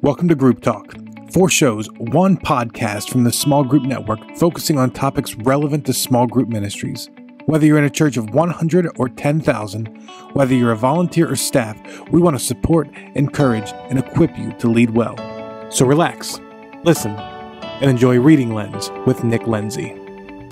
Welcome to Group Talk. 4 shows, 1 podcast from the Small Group Network focusing on topics relevant to small group ministries. Whether you're in a church of 100 or 10,000, whether you're a volunteer or staff, we want to support, encourage, and equip you to lead well. So relax, listen, and enjoy Reading Lenz with Nick Lenzi.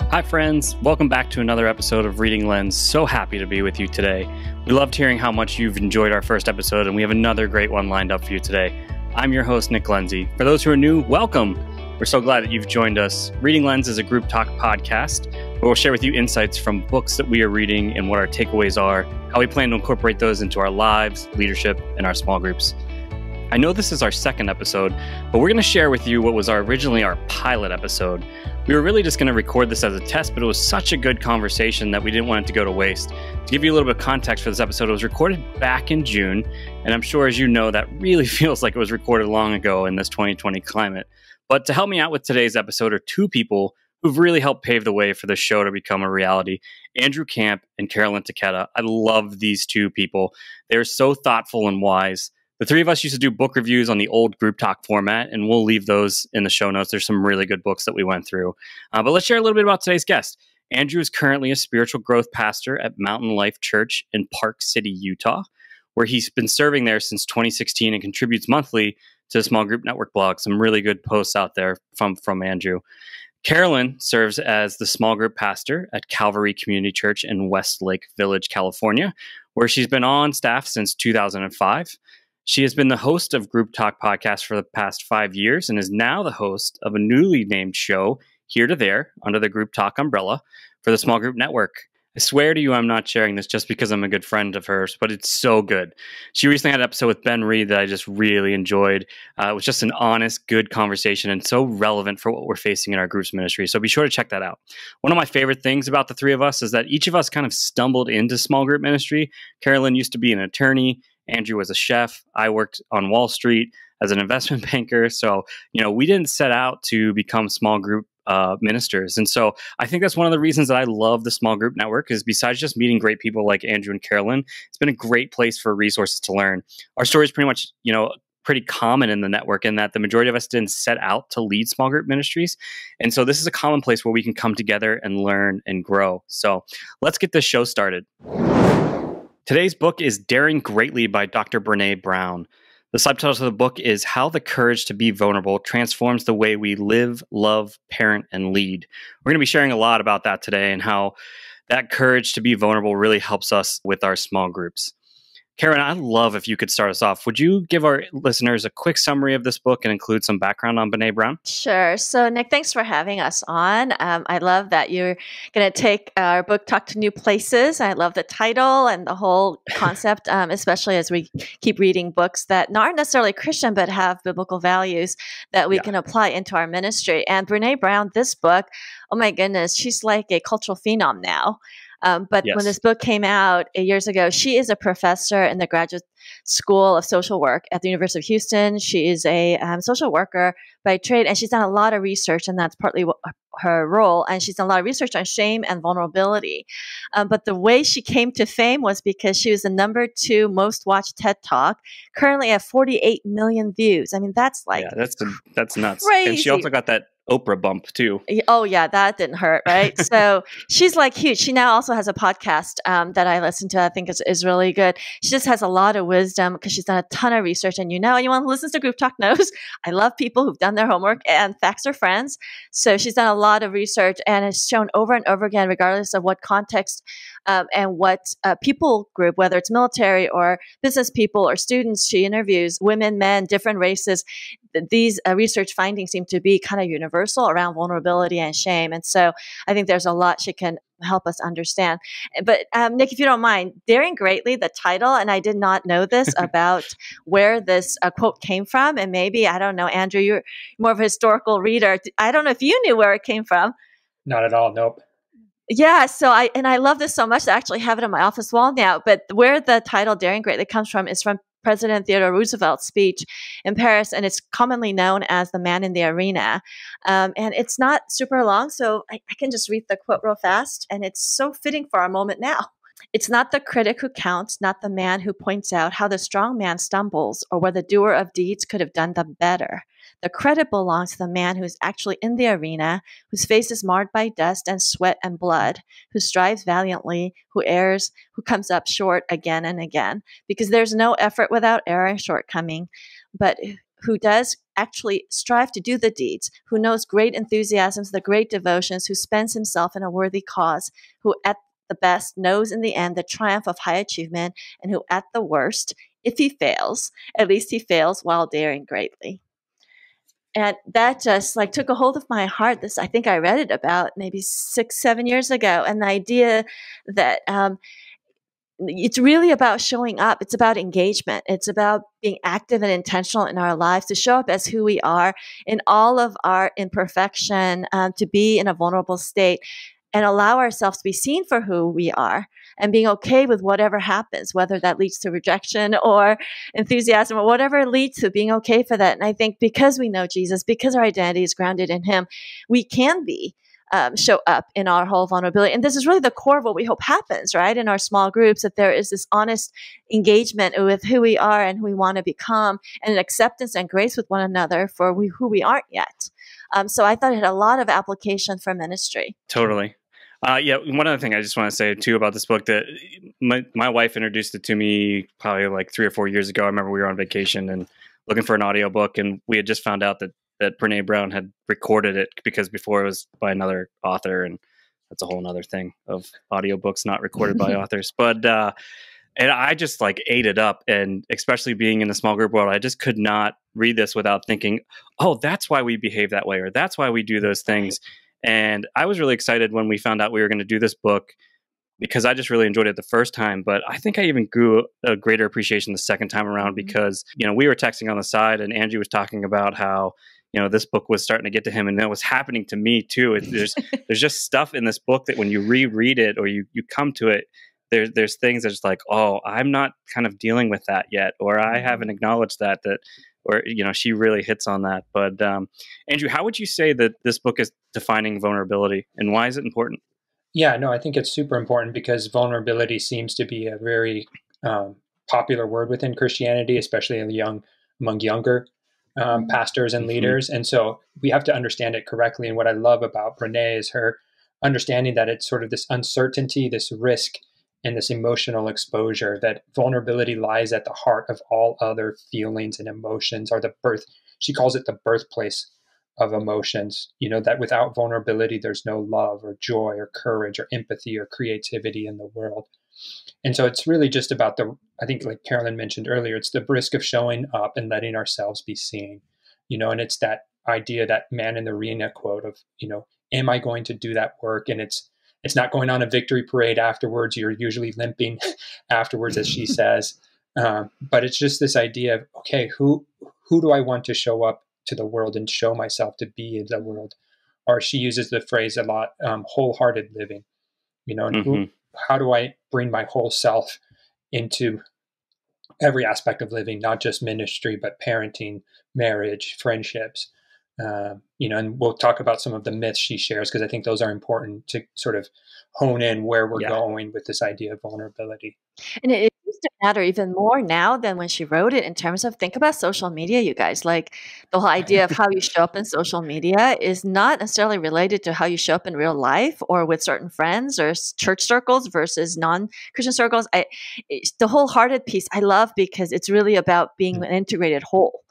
Hi friends, welcome back to another episode of Reading Lenz. So happy to be with you today. We loved hearing how much you've enjoyed our first episode, and we have another great one lined up for you today. I'm your host, Nick Lenzi. For those who are new, welcome. We're so glad that you've joined us. Reading Lenz is a group talk podcast where we'll share with you insights from books that we are reading and what our takeaways are, how we plan to incorporate those into our lives, leadership, and our small groups. I know this is our second episode, but we're going to share with you what was originally our pilot episode. We were really just going to record this as a test, but it was such a good conversation that we didn't want it to go to waste. To give you a little bit of context for this episode, it was recorded back in June, and I'm sure, as you know, that really feels like it was recorded long ago in this 2020 climate. But to help me out with today's episode are 2 people who've really helped pave the way for the show to become a reality, Andrew Camp and Carolyn Taketa. I love these 2 people. They're so thoughtful and wise. The 3 of us used to do book reviews on the old group talk format, and we'll leave those in the show notes. There's some really good books that we went through. But let's share a little bit about today's guest. Andrew is currently a spiritual growth pastor at Mountain Life Church in Park City, Utah, where he's been serving there since 2016 and contributes monthly to the Small Group Network blog. Some really good posts out there from Andrew. Carolyn serves as the small group pastor at Calvary Community Church in Westlake Village, California, where she's been on staff since 2005. She has been the host of Group Talk podcast for the past 5 years and is now the host of a newly named show, Here to There, under the Group Talk umbrella for the Small Group Network. I swear to you, I'm not sharing this just because I'm a good friend of hers, but it's so good. She recently had an episode with Ben Reed that I just really enjoyed. It was just an honest, good conversation and so relevant for what we're facing in our group's ministry. So be sure to check that out. One of my favorite things about the 3 of us is that each of us kind of stumbled into small group ministry. Carolyn used to be an attorney. Andrew was a chef. I worked on Wall Street as an investment banker. So, we didn't set out to become small group ministers. And so I think that's one of the reasons that I love the Small Group Network is besides just meeting great people like Andrew and Carolyn, it's been a great place for resources to learn. Our story is pretty much, pretty common in the network in that the majority of us didn't set out to lead small group ministries. And so this is a common place where we can come together and learn and grow. So let's get this show started. Today's book is Daring Greatly by Dr. Brene Brown. The subtitle of the book is How the Courage to be Vulnerable Transforms the Way We Live, Love, Parent, and Lead. We're going to be sharing a lot about that today and how that courage to be vulnerable really helps us with our small groups. Karen, I'd love if you could start us off. Would you give our listeners a quick summary of this book and include some background on Brene Brown? Sure. So, Nick, thanks for having us on. I love that you're going to take our book talk to new places. I love the title and the whole concept, especially as we keep reading books that aren't necessarily Christian, but have biblical values that we can apply into our ministry. And Brene Brown, this book, oh my goodness, she's like a cultural phenom now. But when this book came out years ago, she is a professor in the Graduate School of Social Work at the University of Houston. She is a social worker by trade, and she's done a lot of research, and that's partly her role. And she's done a lot of research on shame and vulnerability. But the way she came to fame was because she was the number 2 most watched TED Talk, currently at 48 million views. I mean, that's like that's nuts. Crazy. And she also got that Oprah bump too. Oh yeah, that didn't hurt, right? So she's like huge. She now also has a podcast that I listen to. I think is really good. She just has a lot of wisdom because she's done a ton of research. And anyone who listens to Group Talk knows I love people who've done their homework and facts are friends. So she's done a lot of research and has shown over and over again, regardless of what context and what people group, whether it's military or business people or students, she interviews women, men, different races. These research findings seem to be kind of universal around vulnerability and shame. And so I think there's a lot she can help us understand. But Nick, if you don't mind, Daring Greatly, the title, and I did not know this about where this quote came from. And maybe, I don't know, Andrew, you're more of a historical reader. I don't know if you knew where it came from. Not at all. Nope. Yeah, so I love this so much that I actually have it on my office wall now. But where the title Daring Greatly comes from is from President Theodore Roosevelt's speech in Paris, and it's commonly known as the Man in the Arena. And it's not super long, so I can just read the quote real fast, and it's so fitting for our moment now. It's not the critic who counts, not the man who points out how the strong man stumbles or where the doer of deeds could have done them better. The credit belongs to the man who is actually in the arena, whose face is marred by dust and sweat and blood, who strives valiantly, who errs, who comes up short again and again, because there's no effort without error and shortcoming, but who does actually strive to do the deeds, who knows great enthusiasms, the great devotions, who spends himself in a worthy cause, who at the best knows in the end the triumph of high achievement, and who at the worst, if he fails, at least he fails while daring greatly. And that just like took a hold of my heart. This, I think I read it about maybe 6-7 years ago. And the idea that it's really about showing up. It's about engagement. It's about being active and intentional in our lives, to show up as who we are in all of our imperfection, to be in a vulnerable state and allow ourselves to be seen for who we are, and being okay with whatever happens, whether that leads to rejection or enthusiasm or whatever it leads to, being okay for that. And I think because we know Jesus, because our identity is grounded in him, we can be show up in our whole vulnerability. And this is really the core of what we hope happens, right? In our small groups, that there is this honest engagement with who we are and who we want to become, and an acceptance and grace with one another for who we aren't yet. So I thought it had a lot of application for ministry. Totally. Yeah, one other thing I just want to say too about this book, that my wife introduced it to me probably like 3 or 4 years ago. I remember we were on vacation and looking for an audiobook, and we had just found out that Brene Brown had recorded it, because before it was by another author, and that's a whole nother thing of audiobooks not recorded by authors. But and I just like ate it up, and especially being in the small group world, I just could not read this without thinking, oh, that's why we behave that way, or that's why we do those things. And I was really excited when we found out we were going to do this book, because I just really enjoyed it the first time. But I think I even grew a greater appreciation the second time around, because, we were texting on the side, and Angie was talking about how, this book was starting to get to him, and that was happening to me too. There's just stuff in this book that when you reread it, or you come to it, there's things that's like, oh, I'm not kind of dealing with that yet, or I haven't acknowledged that, or, she really hits on that. But Andrew, how would you say that this book is defining vulnerability, and why is it important? Yeah, no, I think it's super important, because vulnerability seems to be a very popular word within Christianity, especially among younger pastors and leaders. And so we have to understand it correctly. And what I love about Brene is her understanding that it's sort of this uncertainty, this risk, and this emotional exposure, that vulnerability lies at the heart of all other feelings and emotions, or she calls it the birthplace of emotions, that without vulnerability, there's no love or joy or courage or empathy or creativity in the world. And so it's really just about I think like Carolyn mentioned earlier, it's the risk of showing up and letting ourselves be seen, and it's that idea, that man in the arena quote of, am I going to do that work? And it's not going on a victory parade afterwards. You're usually limping afterwards, as she says. But it's just this idea of, okay, who do I want to show up to the world and show myself to be in the world? Or she uses the phrase a lot, wholehearted living, and how do I bring my whole self into every aspect of living, not just ministry, but parenting, marriage, friendships. And we'll talk about some of the myths she shares, because I think those are important to sort of hone in where we're going with this idea of vulnerability. And it seems to matter even more now than when she wrote it, in terms of, think about social media, you guys. Like, the whole idea of how you show up in social media is not necessarily related to how you show up in real life or with certain friends or church circles versus non-Christian circles. The wholehearted piece I love, because it's really about being an integrated whole.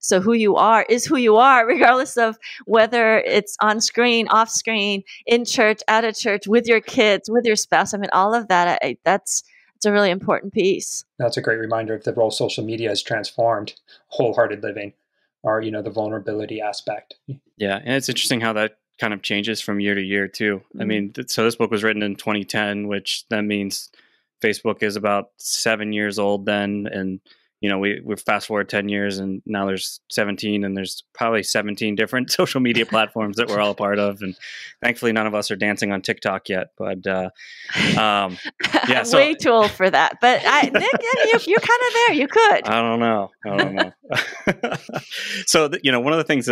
So who you are is who you are, regardless of whether it's on screen, off screen, in church, out of church, with your kids, with your spouse. I mean, all of that, it's a really important piece. That's a great reminder of the role social media has transformed wholehearted living, or, the vulnerability aspect. Yeah. And it's interesting how that kind of changes from year to year too. I mean, so this book was written in 2010, which that means Facebook is about 7 years old then. And we fast forward 10 years, and now there's 17, and there's probably 17 different social media platforms that we're all a part of. And thankfully, none of us are dancing on TikTok yet. But yeah, so, way too old for that. But Nick, you're kind of there. You could. I don't know. So one of the things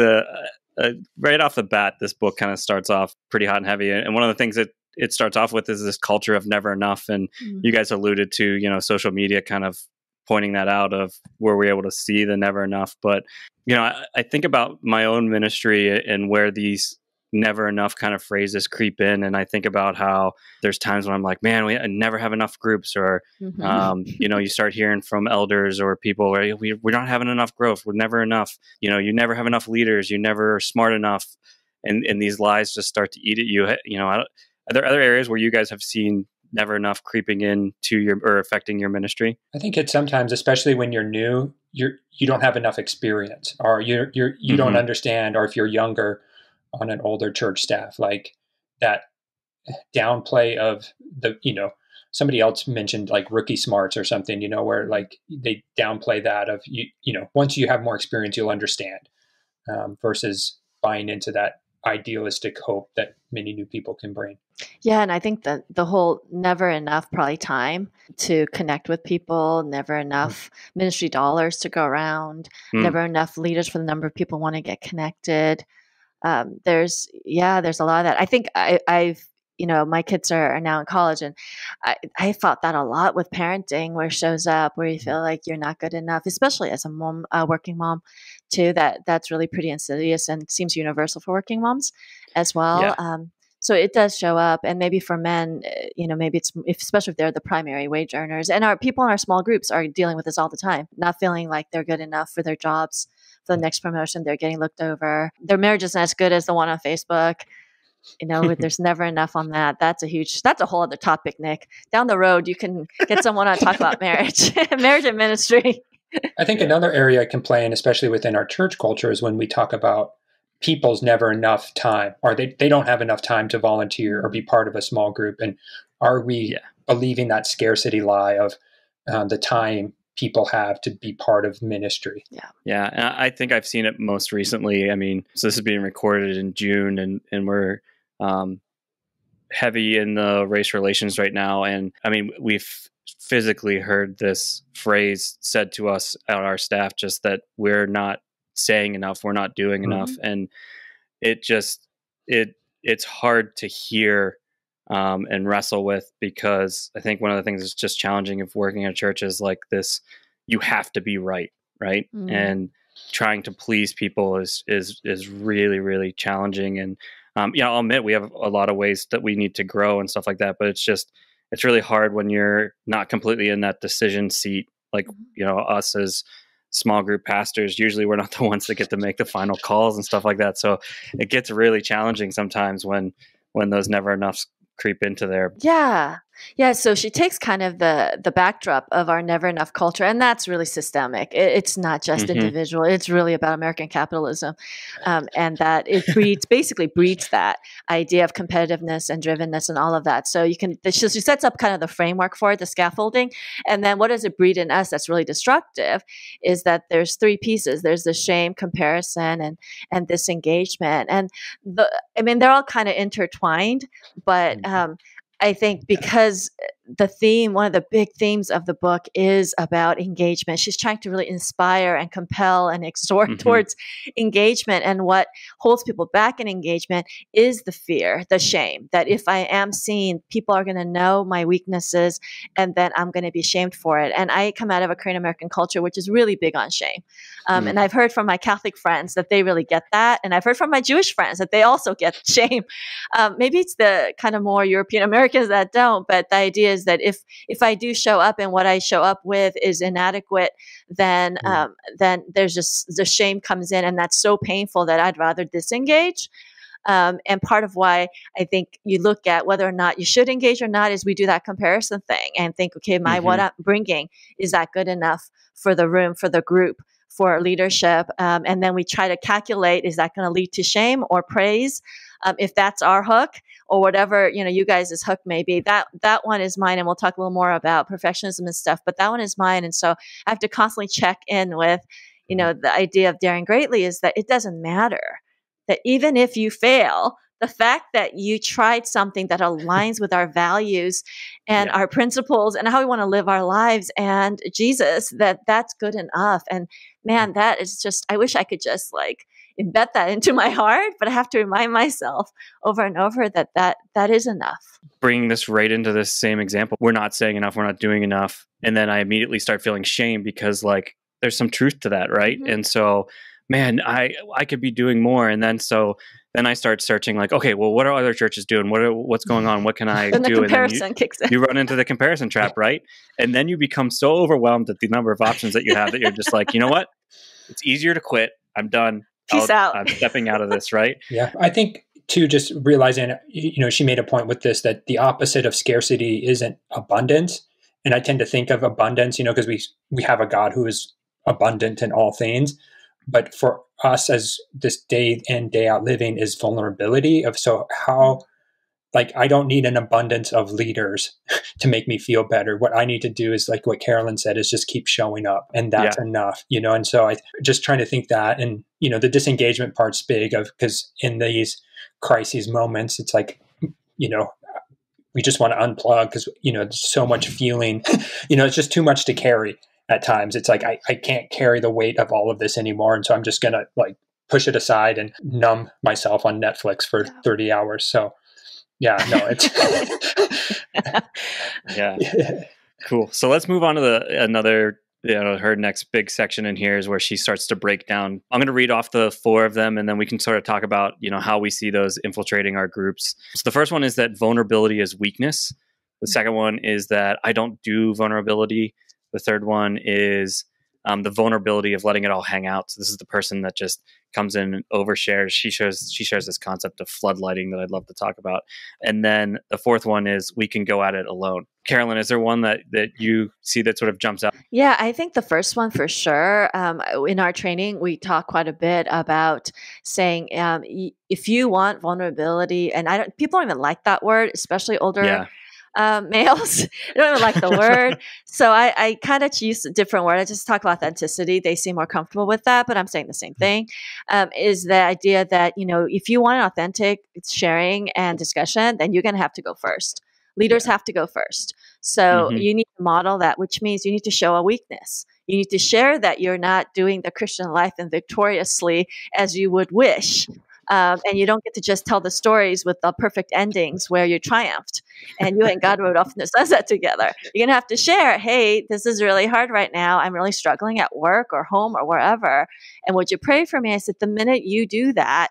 right off the bat, this book kind of starts off pretty hot and heavy. And one of the things that it starts off with is this culture of never enough. And you guys alluded to, social media kind of pointing that out of where we're able to see the never enough. But, I think about my own ministry and where these never enough kind of phrases creep in. And I think about how there's times when I'm like, man, we never have enough groups, or, you start hearing from elders or people where we're not having enough growth. We're never enough. You never have enough leaders. You never are smart enough. And these lies just start to eat at you. Are there other areas where you guys have seen never enough creeping into or affecting your ministry? I think it's sometimes, especially when you're new, you don't have enough experience, or you don't understand, or if you're younger on an older church staff, like that downplay of somebody else mentioned like rookie smarts or something, where like they downplay that of once you have more experience, you'll understand, versus buying into that idealistic hope that many new people can bring. Yeah, and I think that the whole never enough probably time to connect with people, never enough ministry dollars to go around, never enough leaders for the number of people want to get connected. There's a lot of that. I think I've my kids are now in college, and I felt that a lot with parenting, where it shows up where you feel like you're not good enough, especially as a mom, working mom too. That's really pretty insidious and seems universal for working moms as well. Yeah. So it does show up, and maybe for men, maybe especially if they're the primary wage earners, and our people in our small groups are dealing with this all the time, not feeling like they're good enough for their jobs, for the next promotion, they're getting looked over. Their marriage isn't as good as the one on Facebook. There's never enough on that. That's a whole other topic, Nick. Down the road, you can get someone on to talk about marriage, marriage and ministry. I think another area I can play in, especially within our church culture, is when we talk about people's never enough time, or they don't have enough time to volunteer or be part of a small group. And are we believing that scarcity lie of the time people have to be part of ministry? Yeah. And I think I've seen it most recently. I mean, so this is being recorded in June, and we're heavy in the race relations right now. And I mean, we've physically heard this phrase said to us at our staff, just that we're not saying enough, we're not doing enough. And it's hard to hear and wrestle with, because I think one of the things that's just challenging of working at a church is like this, you have to be right. And trying to please people is really, really challenging. And I'll admit we have a lot of ways that we need to grow and stuff like that, but it's really hard when you're not completely in that decision seat. Like, us as small group pastors, usually we're not the ones that get to make the final calls and stuff like that. So it gets really challenging sometimes when those never enoughs creep into there. Yeah. So she takes kind of the backdrop of our never enough culture, and that's really systemic. It's not just individual. It's really about American capitalism, and that it basically breeds that idea of competitiveness and drivenness and all of that. So she sets up kind of the framework for it, the scaffolding, and then what does it breed in us that's really destructive is that there's three pieces. There's the shame, comparison, and disengagement, and they're all kind of intertwined, but I think because one of the big themes of the book is about engagement. She's trying to really inspire and compel and exhort towards engagement. And what holds people back in engagement is the fear, the shame, that if I am seen, people are going to know my weaknesses, and then I'm going to be shamed for it. And I come out of a Korean American culture, which is really big on shame. And I've heard from my Catholic friends that they really get that. And I've heard from my Jewish friends that they also get shame. Maybe it's the kind of more European Americans that don't, but the idea is that if I do show up and what I show up with is inadequate, then there's just the shame comes in, and that's so painful that I'd rather disengage. And part of why I think you look at whether or not you should engage or not is we do that comparison thing and think, okay, what I'm bringing, is that good enough for the room, for the group, for leadership? And then we try to calculate, is that going to lead to shame or praise? If that's our hook, or whatever, you guys' hook may be, that one is mine. And we'll talk a little more about perfectionism and stuff, but that one is mine. And so I have to constantly check in with, the idea of daring greatly is that it doesn't matter, that even if you fail, the fact that you tried something that aligns with our values and our principles and how we want to live our lives and Jesus, that's good enough. And man, that is just, I wish I could just embed that into my heart, but I have to remind myself over and over that is enough. Bringing this right into this same example, we're not saying enough, we're not doing enough. And then I immediately start feeling shame because like there's some truth to that, right? And so, man, I could be doing more. And then I start searching like, okay, well, what are other churches doing? What's going on? What can I do? The comparison kicks in. You run into the comparison trap, right? And then you become so overwhelmed at the number of options that you have that you're just like, you know what? It's easier to quit. I'm done. Peace out. I'm stepping out of this, right? Yeah. I think too, just realizing, she made a point with this, that the opposite of scarcity isn't abundance. And I tend to think of abundance, because we have a God who is abundant in all things. But for us as this day in, day out living is vulnerability I don't need an abundance of leaders to make me feel better. What I need to do is like what Carolyn said, is just keep showing up, and that's enough, And so I just trying to think that, and, the disengagement part's big because in these crises moments, it's like, we just want to unplug because, there's so much feeling, it's just too much to carry. At times it's like, I can't carry the weight of all of this anymore. And so I'm just going to like push it aside and numb myself on Netflix for 30 hours. So it's. Yeah. Cool. So let's move on to another, her next big section in here is where she starts to break down. I'm going to read off the 4 of them, and then we can sort of talk about, how we see those infiltrating our groups. So the first one is that vulnerability is weakness. The second one is that I don't do vulnerability. The third one is the vulnerability of letting it all hang out. So this is the person that just comes in and overshares. She shares this concept of floodlighting that I'd love to talk about. And then the fourth one is we can go at it alone. Carolyn, is there one that you see that sort of jumps out? Yeah, I think the first one for sure. In our training, we talk quite a bit about saying if you want vulnerability, and people don't even like that word, especially older males. They don't even like the word. So I kind of use a different word. I just talk about authenticity. They seem more comfortable with that, but I'm saying the same thing, is the idea that, if you want an authentic sharing and discussion, then you're going to have to go first. Leaders have to go first. So you need to model that, which means you need to show a weakness. You need to share that you're not doing the Christian life and victoriously as you would wish. And you don't get to just tell the stories with the perfect endings where you triumphed and you and God wrote off the sunset together. You're going to have to share, hey, this is really hard right now. I'm really struggling at work or home or wherever. And would you pray for me? I said, the minute you do that,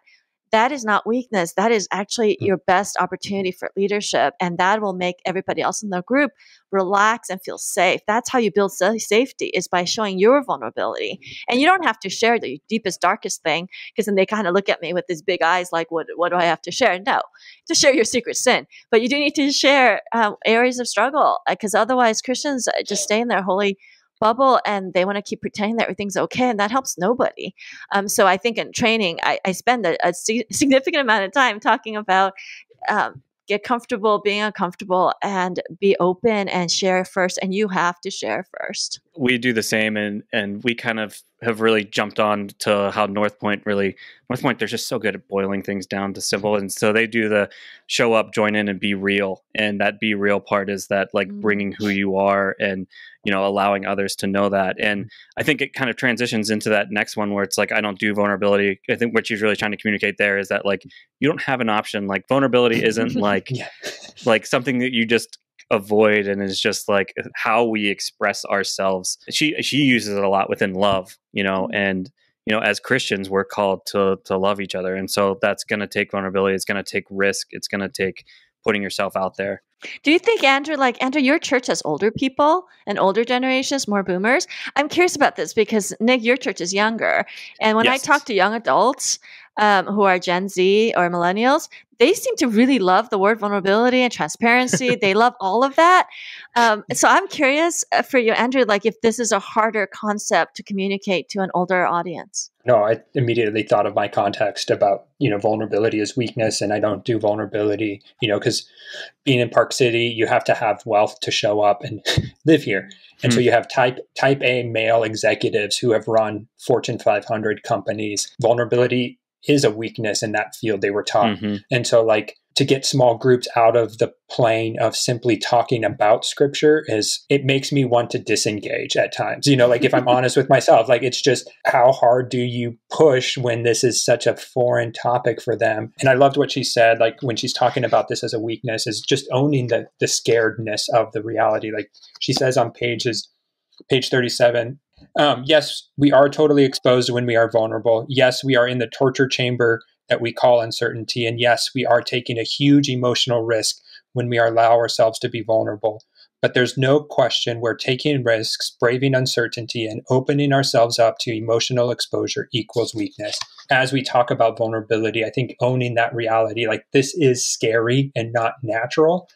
that is not weakness. That is actually your best opportunity for leadership. And that will make everybody else in the group relax and feel safe. That's how you build safety, is by showing your vulnerability. And you don't have to share the deepest, darkest thing, because then they kind of look at me with these big eyes like, what do I have to share? No, to share your secret sin. But you do need to share areas of struggle, because otherwise Christians just stay in their holy bubble and they want to keep pretending that everything's okay, and that helps nobody. So I think in training, I spend a significant amount of time talking about get comfortable being uncomfortable and be open and share first. And you have to share first. We do the same, and we kind of have really jumped on to how North Point, they're just so good at boiling things down to simple. And so they do the show up, join in, and be real. And that be real part is that like bringing who you are and, allowing others to know that. And I think it kind of transitions into that next one where it's like, I don't do vulnerability. I think what she's really trying to communicate there is that like, you don't have an option. Like vulnerability isn't like, like something that you just avoid, and is just like how we express ourselves. She uses it a lot within love, and as Christians, we're called to love each other. And so that's going to take vulnerability. It's going to take risk. It's going to take putting yourself out there. Do you think, Andrew, your church has older people and older generations, more boomers? I'm curious about this because, Nick, your church is younger. And when I talk to young adults who are Gen Z or millennials, they seem to really love the word vulnerability and transparency. They love all of that. So I'm curious for you, Andrew, if this is a harder concept to communicate to an older audience. No, I immediately thought of my context about, vulnerability is weakness, and I don't do vulnerability, because being in Park City, you have to have wealth to show up and live here. And so you have type A male executives who have run Fortune 500 companies. Vulnerability is a weakness in that field, they were taught. And so to get small groups out of the plane of simply talking about scripture it makes me want to disengage at times. If I'm honest with myself, it's just how hard do you push when this is such a foreign topic for them. And I loved what she said, like when she's talking about this as a weakness, is just owning the scaredness of the reality. Like she says on page 37, yes, we are totally exposed when we are vulnerable. Yes, we are in the torture chamber that we call uncertainty. And yes, we are taking a huge emotional risk when we allow ourselves to be vulnerable. But there's no question we're taking risks, braving uncertainty, and opening ourselves up to emotional exposure equals weakness. As we talk about vulnerability, I think owning that reality, like this is scary and not natural,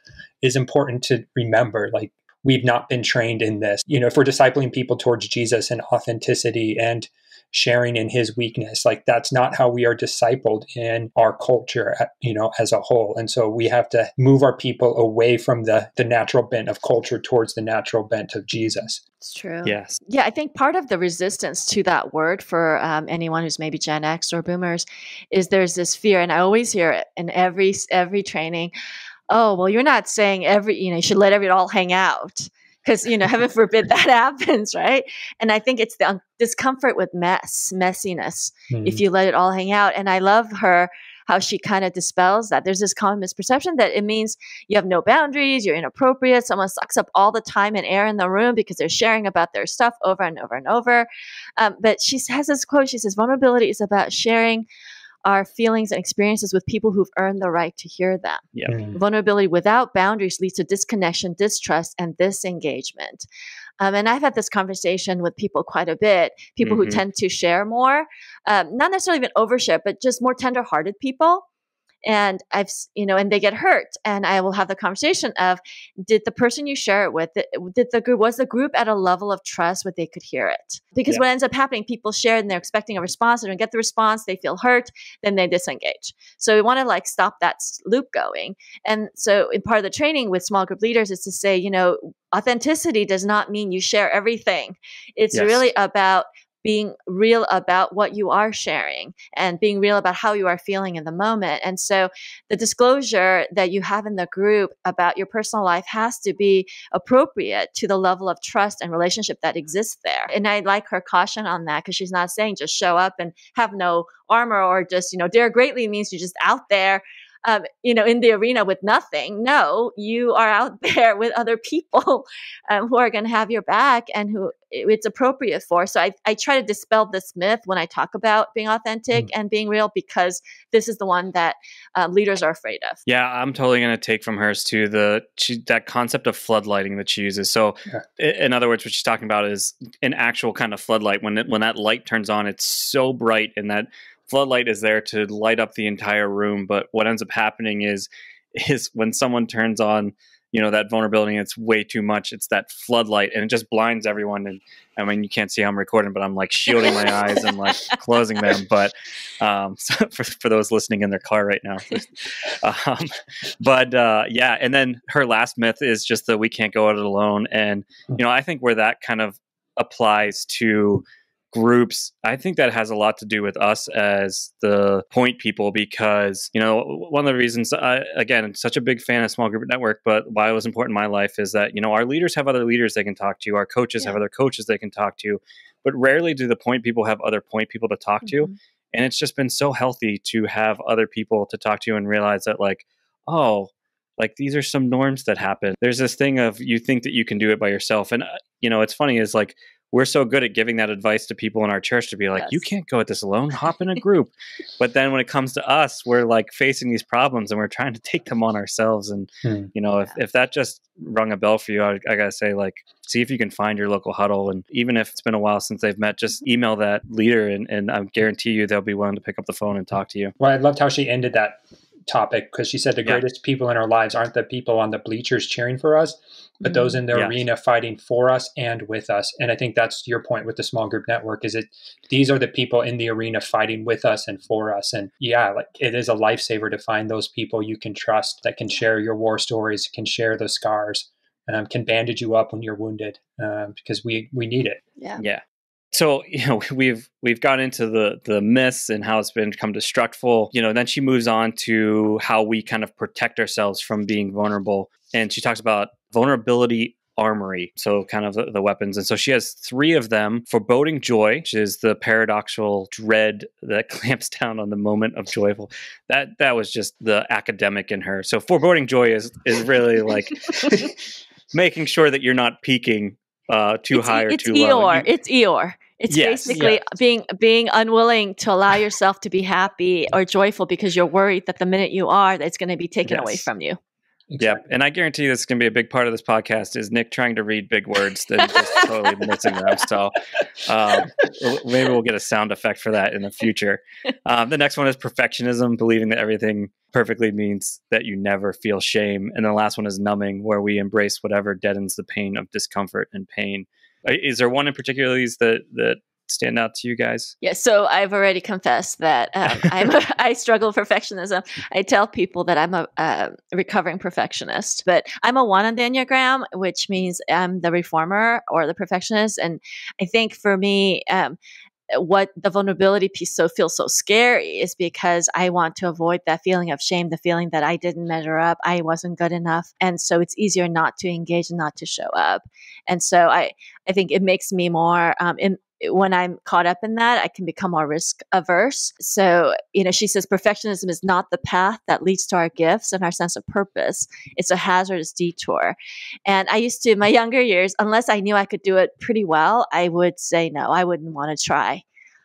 is important to remember. Like we've not been trained in this. You know, if we're discipling people towards Jesus and authenticity and sharing in his weakness, like that's not how we are discipled in our culture, you know, as a whole. And so we have to move our people away from the natural bent of culture towards the natural bent of Jesus. It's true. Yes. Yeah, I think part of the resistance to that word for anyone who's maybe Gen X or boomers is there's this fear, and I always hear it in every training. Oh, well, you're not saying you should let it all hang out. Because, heaven forbid that happens, right? And I think it's the discomfort with messiness, if you let it all hang out. And I love how she kind of dispels that. There's this common misperception that it means you have no boundaries, you're inappropriate, someone sucks up all the time and air in the room because they're sharing about their stuff over and over and over. But she has this quote, she says, vulnerability is about sharing our feelings and experiences with people who've earned the right to hear them. Yeah. Vulnerability without boundaries leads to disconnection, distrust, and disengagement. And I've had this conversation with people quite a bit, people who tend to share more, not necessarily even overshare, but just more tenderhearted people. And and they get hurt. And I will have the conversation of, did the person you share it with, was the group at a level of trust where they could hear it? Because what ends up happening, people share and they're expecting a response. They don't get the response. They feel hurt. Then they disengage. So we want to stop that loop going. And so in part of the training with small group leaders is to say, authenticity does not mean you share everything. It's really about being real about what you are sharing and being real about how you are feeling in the moment. And so the disclosure that you have in the group about your personal life has to be appropriate to the level of trust and relationship that exists there. And I like her caution on that, because she's not saying just show up and have no armor, or just, dare greatly means you're just out there in the arena with nothing. No, you are out there with other people who are going to have your back and who it's appropriate for. So I try to dispel this myth when I talk about being authentic and being real, because this is the one that leaders are afraid of. Yeah, I'm totally going to take from hers too, that concept of floodlighting that she uses. So in other words, what she's talking about is an actual kind of floodlight. When that light turns on, it's so bright, and that floodlight is there to light up the entire room. But what ends up happening is when someone turns on, that vulnerability, and it's way too much, it's that floodlight, and it just blinds everyone. And I mean, you can't see how I'm recording, but I'm shielding my eyes and closing them. But so for those listening in their car right now, and then her last myth is just that we can't go at it alone. And I think where that kind of applies to groups, I think that has a lot to do with us as the point people, because, one of the reasons, again, I'm such a big fan of Small Group Network, but why it was important in my life is that, our leaders have other leaders they can talk to, our coaches have other coaches they can talk to, but rarely do the point people have other point people to talk to. And it's just been so healthy to have other people to talk to and realize that these are some norms that happen. There's this thing of, you think that you can do it by yourself. And, it's funny is we're so good at giving that advice to people in our church to be you can't go at this alone, hop in a group. But then when it comes to us, we're facing these problems and we're trying to take them on ourselves. And, if that just rung a bell for you, I gotta say, see if you can find your local huddle. And even if it's been a while since they've met, just email that leader and I guarantee you they'll be willing to pick up the phone and talk to you. Well, I loved how she ended that topic, because she said the greatest people in our lives aren't the people on the bleachers cheering for us, but those in the arena fighting for us and with us. And I think that's your point with the Small Group Network, is these are the people in the arena fighting with us and for us. And it is a lifesaver to find those people you can trust, that can share your war stories, can share the scars, can bandage you up when you're wounded, because we need it. Yeah. So, we've got into the myths and how it's become destructful. Then she moves on to how we kind of protect ourselves from being vulnerable. And she talks about vulnerability armory, so kind of the weapons. And so she has 3 of them. Foreboding Joy, which is the paradoxical dread that clamps down on the moment of joyful. That was just the academic in her. So Foreboding Joy is really like making sure that you're not peaking too high or too low. It's Eeyore. It's basically being unwilling to allow yourself to be happy or joyful because you're worried that the minute you are, that it's going to be taken away from you. Exactly. Yeah, and I guarantee this is going to be a big part of this podcast is Nick trying to read big words that he's just totally missing them. So maybe we'll get a sound effect for that in the future. The next one is perfectionism, believing that everything perfectly means that you never feel shame. And the last one is numbing, where we embrace whatever deadens the pain of discomfort and pain. Is there one in particular that stand out to you guys? Yeah, so I've already confessed that I struggle with perfectionism. I tell people that I'm a recovering perfectionist, but I'm a 1 on the Enneagram, which means I'm the reformer or the perfectionist. And I think for me, what the vulnerability piece feels so scary is because I want to avoid that feeling of shame, the feeling that I didn't measure up, I wasn't good enough. And so it's easier not to engage and not to show up. And so I think it makes me more when I'm caught up in that, I can become more risk averse. So, she says perfectionism is not the path that leads to our gifts and our sense of purpose. It's a hazardous detour. And I used to, in my younger years, unless I knew I could do it pretty well, I would say no, I wouldn't want to try.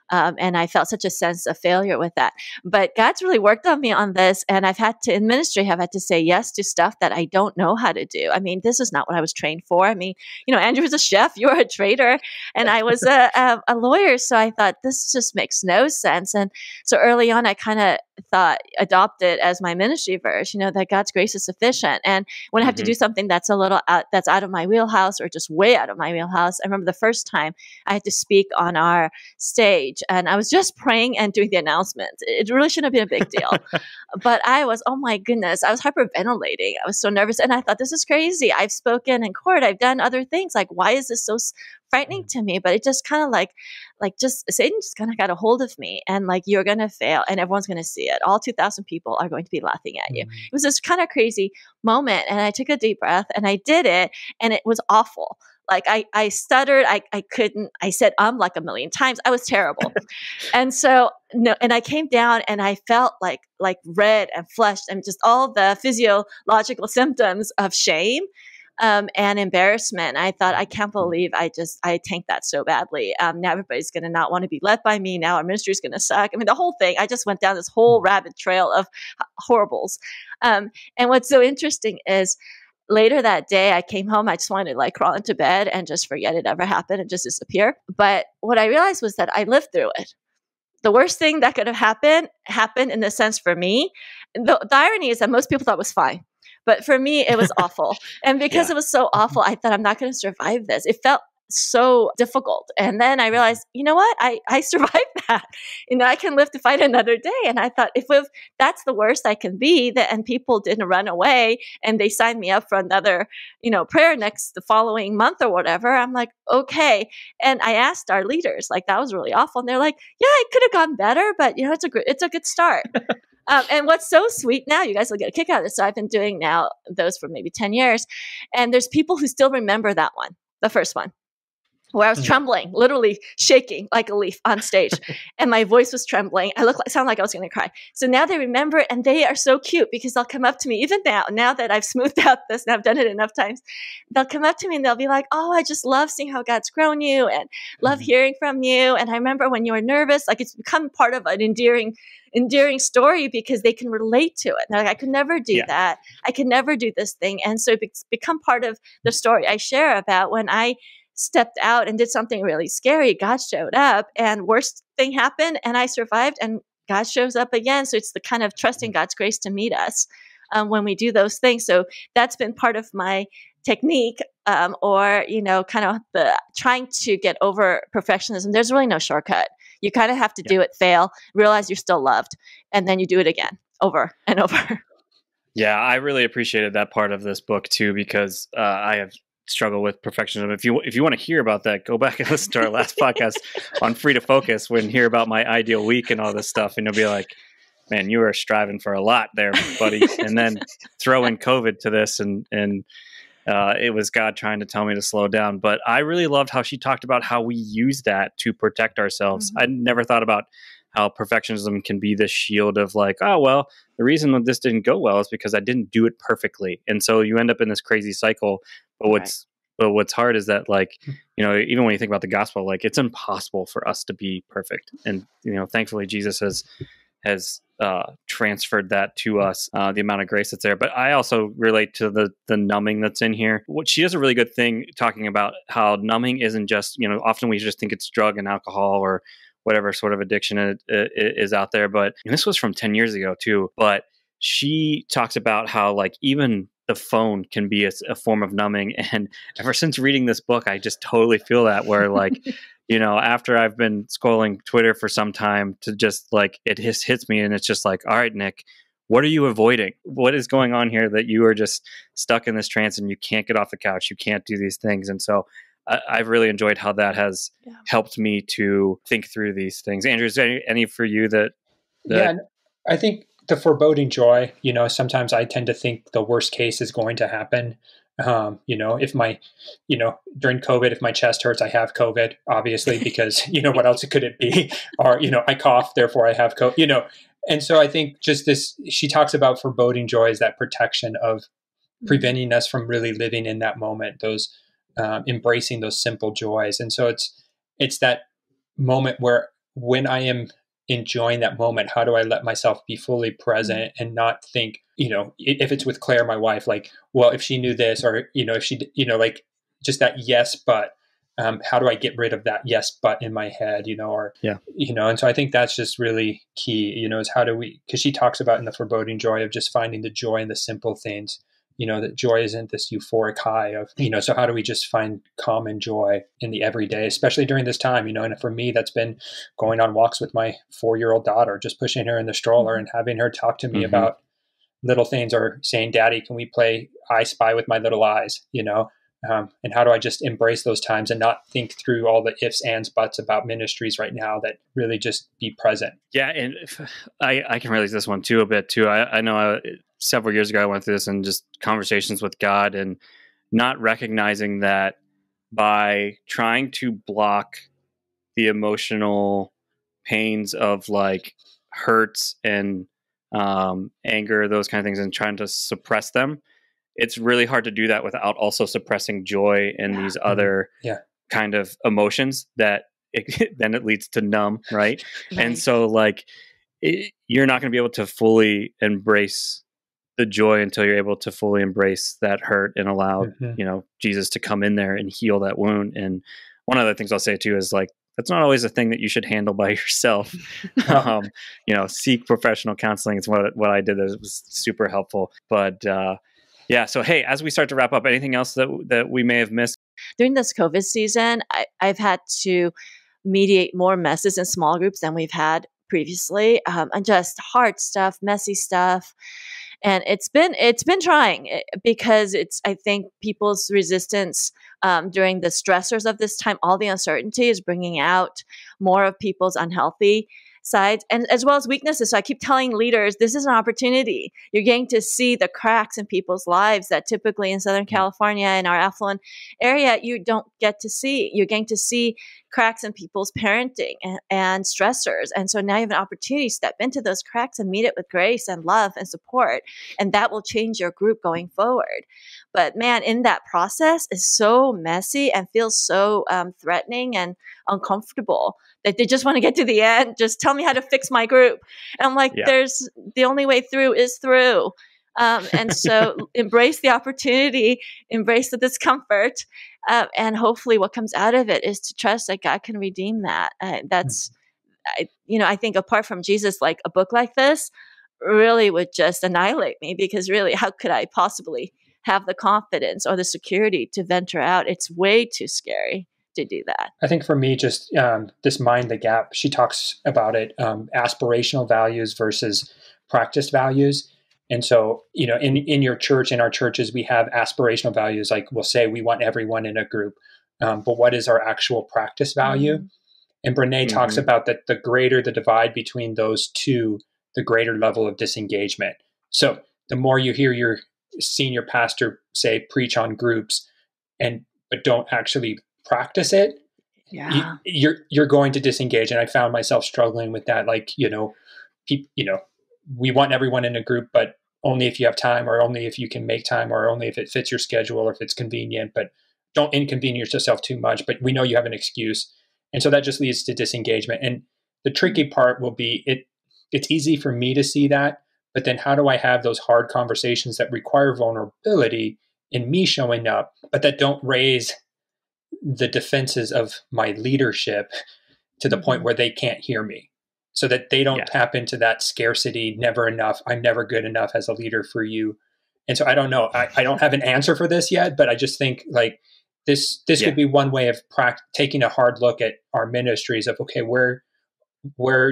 And I felt such a sense of failure with that. But God's really worked on me on this. And I've had to, in ministry, have had to say yes to stuff that I don't know how to do. I mean, this is not what I was trained for. I mean, Andrew was a chef, you were a trader, and I was a lawyer. So I thought, this just makes no sense. And so early on, I kind of adopted as my ministry verse, that God's grace is sufficient. And when I have to do something that's a little that's out of my wheelhouse or just way out of my wheelhouse, I remember the first time I had to speak on our stage and I was just praying and doing the announcements. It really shouldn't have been a big deal, but I was, oh my goodness, I was hyperventilating. I was so nervous. And I thought, this is crazy. I've spoken in court. I've done other things. Like, why is this so frightening to me? But it just kind of like Satan just kind of got a hold of me and like, you're going to fail and everyone's going to see it. All 2,000 people are going to be laughing at you. It was this kind of crazy moment. And I took a deep breath and I did it. And it was awful. Like I stuttered. I couldn't, I said, like a million times. I was terrible. And so, and I came down and I felt like red and flushed and just all the physiological symptoms of shame. And embarrassment. I thought, I can't believe I tanked that so badly. Now everybody's going to not want to be led by me. Now our ministry is going to suck. I mean, the whole thing, I just went down this whole rabbit trail of horribles. And what's so interesting is later that day, I came home, I just wanted to crawl into bed and just forget it ever happened and just disappear. But what I realized was that I lived through it. The worst thing that could have happened in the sense for me. The irony is that most people thought it was fine. But for me, it was awful. And because it was so awful, I thought, I'm not going to survive this. It felt so difficult. And then I realized, you know what? I survived that. I can live to fight another day. And I thought, if that's the worst I can be, and people didn't run away and they signed me up for another, prayer the following month or whatever, I'm like, okay. And I asked our leaders, that was really awful. And they're like, yeah, it could have gone better, but it's a good start. And what's so sweet now, you guys will get a kick out of this. So I've been doing now those for maybe 10 years. And there's people who still remember that one, the first one, where I was trembling, literally shaking like a leaf on stage. And my voice was trembling. I sound like I was going to cry. So now they remember it and they are so cute because they'll come up to me, even now that I've smoothed out this and I've done it enough times, they'll come up to me and they'll be like, oh, I just love seeing how God's grown you and love hearing from you. And I remember when you were nervous, it's become part of an endearing story because they can relate to it. They're like, I could never do that. I could never do this thing. And so it's become part of the story I share about when I stepped out and did something really scary. God showed up and worst thing happened and I survived and God shows up again. So it's the kind of trusting God's grace to meet us when we do those things. So that's been part of my technique or, kind of the trying to get over perfectionism. There's really no shortcut. You kind of have to do it, fail, realize you're still loved, and then you do it again, over and over. Yeah, I really appreciated that part of this book too, because I have struggled with perfectionism. If you want to hear about that, go back and listen to our last podcast on Free to Focus and hear about my ideal week and all this stuff, and you'll be like, man, you were striving for a lot there, buddy. And then throw in COVID to this, and it was God trying to tell me to slow down. But I really loved how she talked about how we use that to protect ourselves. I never thought about how perfectionism can be this shield of like, oh, well, the reason that this didn't go well is because I didn't do it perfectly. And so you end up in this crazy cycle. But what's hard is that, like, even when you think about the gospel, like, it's impossible for us to be perfect. And, thankfully Jesus has transferred that to us, the amount of grace that's there. But I also relate to the numbing that's in here. What she does a really good thing talking about how numbing isn't just, often we just think it's drug and alcohol or whatever sort of addiction it is out there. But this was from 10 years ago too. But she talks about how, like, even the phone can be a form of numbing. And ever since reading this book, I just totally feel that, where like, after I've been scrolling Twitter for some time, to just like, it hits me and it's just like, all right, Nick, what are you avoiding? What is going on here that you are just stuck in this trance and you can't get off the couch? You can't do these things. And so I've really enjoyed how that has helped me to think through these things. Andrew, is there any for you that... Yeah, I think the foreboding joy, sometimes I tend to think the worst case is going to happen. If my, during COVID, if my chest hurts, I have COVID, obviously, because, what else could it be? Or, I cough, therefore I have COVID, And so I think just this, she talks about foreboding joy as that protection of preventing us from really living in that moment, those embracing those simple joys. And so it's that moment where, when I am enjoying that moment, how do I let myself be fully present and not think, if it's with Claire, my wife, like, well, if she knew this, or, if she, like, just that yes, but how do I get rid of that yes, but in my head, and so I think that's just really key, is how do we, because she talks about in the foreboding joy of just finding the joy in the simple things, that joy isn't this euphoric high of, so how do we just find calm and joy in the everyday, especially during this time, and for me, that's been going on walks with my 4-year-old daughter, just pushing her in the stroller and having her talk to me about little things, or saying, Daddy, can we play I Spy with my little eyes, and how do I just embrace those times and not think through all the ifs, ands, buts about ministries right now, that really just be present. Yeah. And I can relate to this one too, a bit too. I know several years ago, I went through this, and just conversations with God, and not recognizing that by trying to block the emotional pains of like hurts and anger, those kind of things, and trying to suppress them, it's really hard to do that without also suppressing joy and these other kind of emotions that then it leads to numb, right? And so like you're not going to be able to fully embrace the joy until you're able to fully embrace that hurt and allow, Jesus to come in there and heal that wound. And one of the things I'll say too is, like, that's not always a thing that you should handle by yourself. Seek professional counseling. It's what I did. That was super helpful. But so, hey, as we start to wrap up, anything else that we may have missed? During this COVID season, I've had to mediate more messes in small groups than we've had previously, and just hard stuff, messy stuff. And it's been trying, because I think people's resistance during the stressors of this time, all the uncertainty is bringing out more of people's unhealthy sides, and as well as weaknesses. So I keep telling leaders, this is an opportunity. You're getting to see the cracks in people's lives that typically in Southern California, in our affluent area, you don't get to see. You're getting to see cracks in people's parenting and stressors. And so now you have an opportunity to step into those cracks and meet it with grace and love and support. And that will change your group going forward. But man, in that process is so messy and feels so threatening and uncomfortable that they just want to get to the end. Just tell me how to fix my group. And I'm like, there's the only way through is through. And so embrace the opportunity, embrace the discomfort. And hopefully what comes out of it is to trust that God can redeem that. I think apart from Jesus, like a book like this really would just annihilate me, because really, how could I possibly have the confidence or the security to venture out? It's way too scary to do that. I think for me, just this Mind the Gap, she talks about it, aspirational values versus practice values. And so, in your church, in our churches, we have aspirational values. Like we'll say we want everyone in a group, but what is our actual practice value? And Brene talks about that the greater the divide between those two, the greater level of disengagement. So the more you hear senior pastor, say, preach on groups but don't actually practice it, Yeah. you're going to disengage. And I found myself struggling with that. Like, we want everyone in a group, but only if you have time, or only if you can make time, or only if it fits your schedule, or if it's convenient, but don't inconvenience yourself too much. But we know you have an excuse. And so that just leads to disengagement. And the tricky part will be it's easy for me to see that, but then how do I have those hard conversations that require vulnerability in me showing up, but that don't raise the defenses of my leadership to the point where they can't hear me, so that they don't tap into that scarcity, never enough, I'm never good enough as a leader for you. And so I don't know, I don't have an answer for this yet, but I just think like this could be one way of taking a hard look at our ministries of, okay, where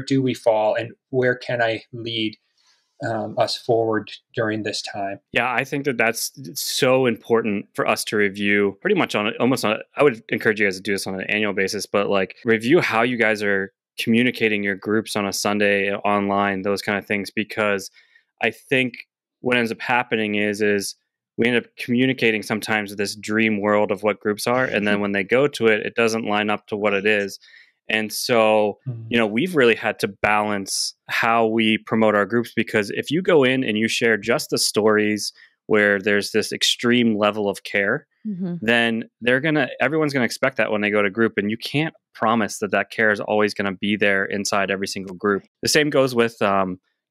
do we fall, and where can I lead us forward during this time? Yeah, I think that's so important for us to review pretty much I would encourage you guys to do this on an annual basis, but like review how you guys are communicating your groups on a Sunday online, those kind of things, because I think what ends up happening is we end up communicating sometimes with this dream world of what groups are, and then when they go to it, it doesn't line up to what it is. And so, we've really had to balance how we promote our groups, because if you go in and you share just the stories where there's this extreme level of care, then everyone's going to expect that when they go to group, and you can't promise that care is always going to be there inside every single group. The same goes with,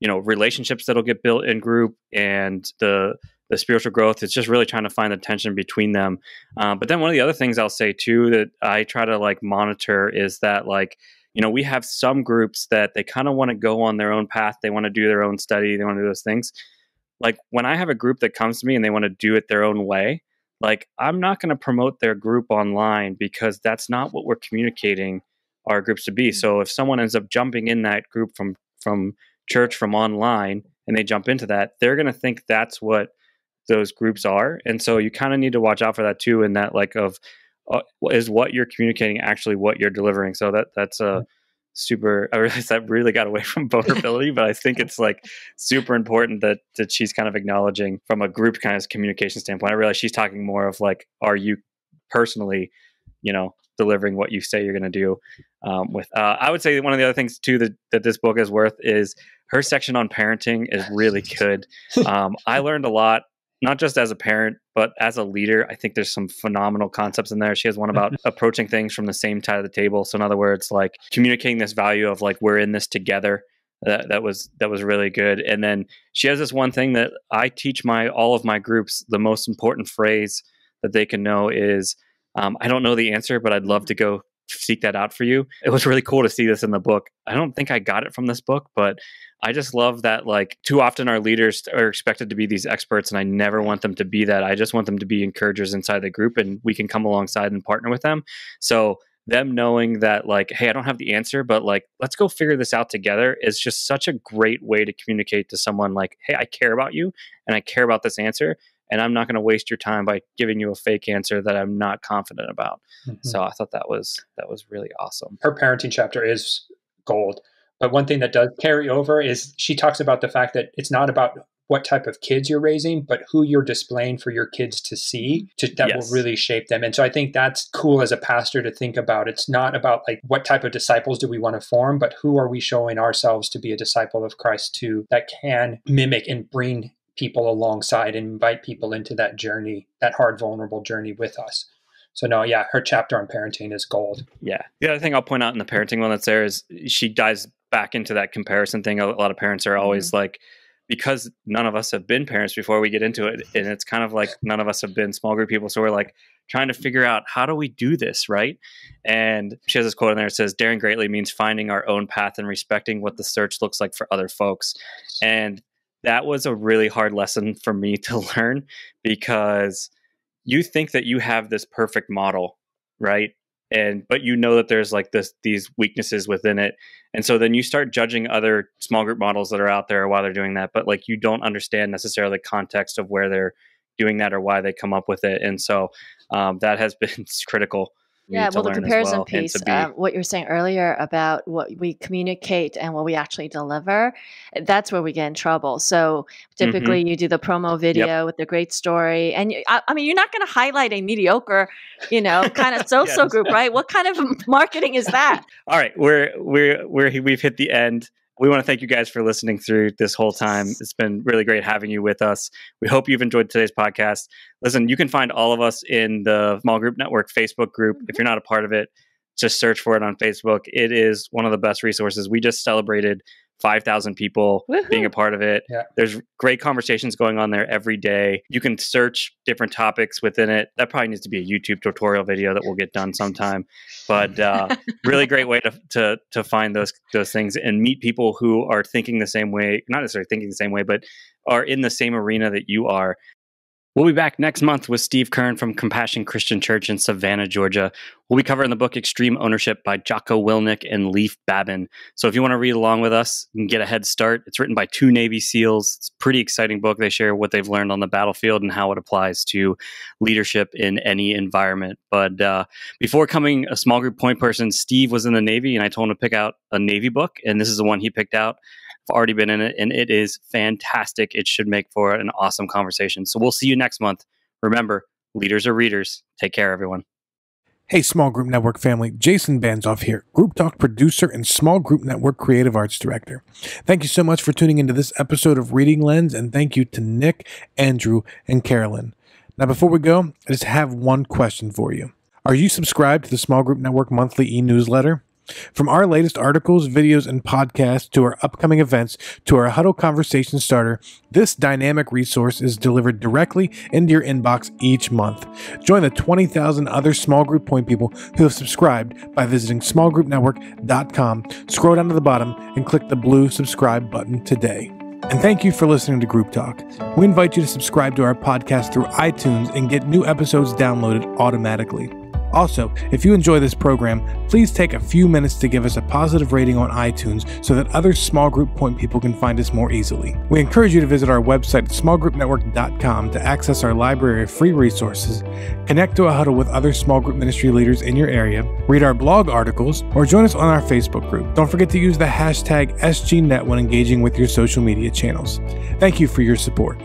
relationships that'll get built in group, and the spiritual growth. It's just really trying to find the tension between them. But then one of the other things I'll say too, that I try to like monitor, is that like, we have some groups that they kind of want to go on their own path. They want to do their own study. They want to do those things. Like when I have a group that comes to me and they want to do it their own way, like I'm not going to promote their group online, because that's not what we're communicating our groups to be. So if someone ends up jumping in that group from church, from online, and they jump into that, they're going to think that's what those groups are. And so you kind of need to watch out for that too, and that like is what you're communicating actually what you're delivering. So that's a super, I realize that really got away from vulnerability, but I think it's like super important that she's kind of acknowledging from a group kind of communication standpoint. I realize she's talking more of like, are you personally, delivering what you say you're going to do I would say one of the other things too that this book is worth is her section on parenting is really good. I learned a lot, not just as a parent, but as a leader. I think there's some phenomenal concepts in there. She has one about approaching things from the same side of the table. So in other words, like communicating this value of like, we're in this together. That was really good. And then she has this one thing that I teach all of my groups. The most important phrase that they can know is, I don't know the answer, but I'd love to go seek that out for you. It was really cool to see this in the book. I don't think I got it from this book, but I just love that like too often our leaders are expected to be these experts, and I never want them to be that. I just want them to be encouragers inside the group, and we can come alongside and partner with them. So them knowing that like, hey, I don't have the answer, but like, let's go figure this out together is just such a great way to communicate to someone like, hey, I care about you and I care about this answer, and I'm not going to waste your time by giving you a fake answer that I'm not confident about. So I thought that was really awesome. Her parenting chapter is gold. But one thing that does carry over is she talks about the fact that it's not about what type of kids you're raising, but who you're displaying for your kids to see that will really shape them. And so I think that's cool as a pastor to think about. It's not about like what type of disciples do we want to form, but who are we showing ourselves to be a disciple of Christ to, that can mimic and bring people alongside and invite people into that journey, that hard, vulnerable journey with us. So no, yeah, her chapter on parenting is gold. Yeah. The other thing I'll point out in the parenting one that's there is she dives back into that comparison thing. A lot of parents are always like, because none of us have been parents before we get into it. And it's kind of like none of us have been small group people. So we're like trying to figure out, how do we do this, right? And she has this quote in there. It says, daring greatly means finding our own path and respecting what the search looks like for other folks. And that was a really hard lesson for me to learn, because you think that you have this perfect model, right? But you know that there's like these weaknesses within it. And so then you start judging other small group models that are out there while they're doing that, but like you don't understand necessarily the context of where they're doing that or why they come up with it. And so that has been critical Yeah, well, the learn as comparison well, and piece, to be. what you were saying earlier about what we communicate and what we actually deliver, that's where we get in trouble. So Mhm. typically you do the promo video with the great story. And I mean, you're not going to highlight a mediocre, kind of so-so Yes. group, right? What kind of marketing is that? All right, we've hit the end. We want to thank you guys for listening through this whole time. It's been really great having you with us. We hope you've enjoyed today's podcast. Listen, you can find all of us in the Small Group Network Facebook group. If you're not a part of it, just search for it on Facebook. It is one of the best resources. We just celebrated 5,000 people being a part of it. Yeah. There's great conversations going on there every day. You can search different topics within it. That probably needs to be a YouTube tutorial video that will get done sometime. But really great way to find those things and meet people who are thinking the same way, not necessarily thinking the same way, but are in the same arena that you are. We'll be back next month with Steve Kern from Compassion Christian Church in Savannah, Georgia. We'll be covering the book Extreme Ownership by Jocko Willink and Leif Babin. So if you want to read along with us, you can get a head start. It's written by 2 Navy SEALs. It's a pretty exciting book. They share what they've learned on the battlefield and how it applies to leadership in any environment. But before becoming a small group point person, Steve was in the Navy, and I told him to pick out a Navy book, and this is the one he picked out. I've already been in it, and it is fantastic. It should make for an awesome conversation. So we'll see you next month. Remember, leaders are readers. Take care, everyone. Hey, Small Group Network family, Jason Banzoff here, Group Talk producer and Small Group Network creative arts director. Thank you so much for tuning into this episode of Reading Lenz, and thank you to Nick, Andrew, and Carolyn. Now, before we go, I just have one question for you. Are you subscribed to the Small Group Network monthly e-newsletter? From our latest articles, videos, and podcasts to our upcoming events to our Huddle Conversation Starter, this dynamic resource is delivered directly into your inbox each month. Join the 20,000 other small group point people who have subscribed by visiting smallgroupnetwork.com, scroll down to the bottom, and click the blue subscribe button today. And thank you for listening to Group Talk. We invite you to subscribe to our podcast through iTunes and get new episodes downloaded automatically. Also, if you enjoy this program, please take a few minutes to give us a positive rating on iTunes so that other small group point people can find us more easily. We encourage you to visit our website at smallgroupnetwork.com to access our library of free resources, connect to a huddle with other small group ministry leaders in your area, read our blog articles, or join us on our Facebook group. Don't forget to use the hashtag SGNet when engaging with your social media channels. Thank you for your support.